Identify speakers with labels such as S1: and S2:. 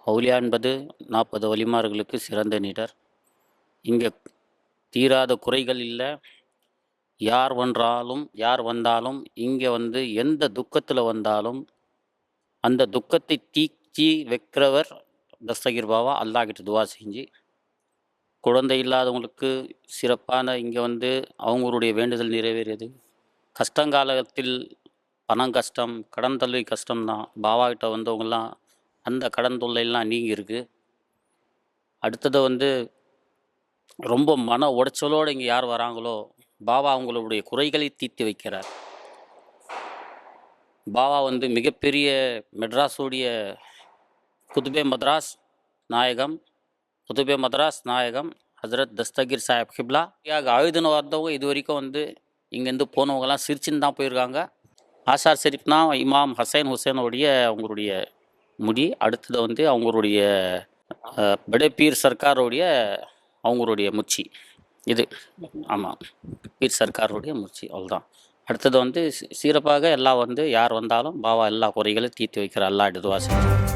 S1: அவுலியா என்பது 40 வலிமார்களுக்கு சிறந்த நிடர். இங்கே தீராத குறைகள் இல்லை. யார் வந்தாலும் இங்கே எந்த துக்கத்தில் வந்தாலும் அந்த துக்கத்தை தீச்சி வைக்கிறவர் தஸ்தகீர் பாபா. அல்லாஹ்கிட்ட துவா செஞ்சு குழந்தை இல்லாதவங்களுக்கு சிறப்பான இங்கே அவங்களுடைய வேண்டுதல் நிறைவேறியது. கஷ்டங்காலத்தில் பணம் கஷ்டம், கடன் தொல்லை கஷ்டம்தான். பாபாக்கிட்ட வந்தவங்கலாம் அந்த கடன் தொல்லையெல்லாம் நீங்கி இருக்கு. அடுத்தது ரொம்ப மன உடைச்சலோடு இங்கே யார் வராங்களோ பாபா அவங்களுடைய குறைகளை தீர்த்து வைக்கிறார். பாபா மிகப்பெரிய மெட்ராஸுடைய குதுபே மதராஸ் நாயகம் ஹசரத் தஸ்தகீர் சாஹிப் கிப்லா ஆயுதன வந்தவங்க இது வரைக்கும் இங்கேருந்து போனவங்கலாம் சிரிச்சுன்னு தான் போயிருக்காங்க. ஆசார் ஷெரீஃப்னா இமாம் ஹுசைனுடைய அவங்களுடைய முடி. அடுத்தது அவங்களுடைய படே பீர் சர்க்காருடைய அவங்களுடைய முச்சி. இது ஆமாம், பீர் சர்க்காருடைய முச்சி. அவ்வளோதான். அடுத்தது சிறப்பாக எல்லாம் யார் வந்தாலும் பாபா எல்லா குறைகளையும் தீர்த்து வைக்கிற அல்லாஹ்கிட்ட துவா செஞ்சு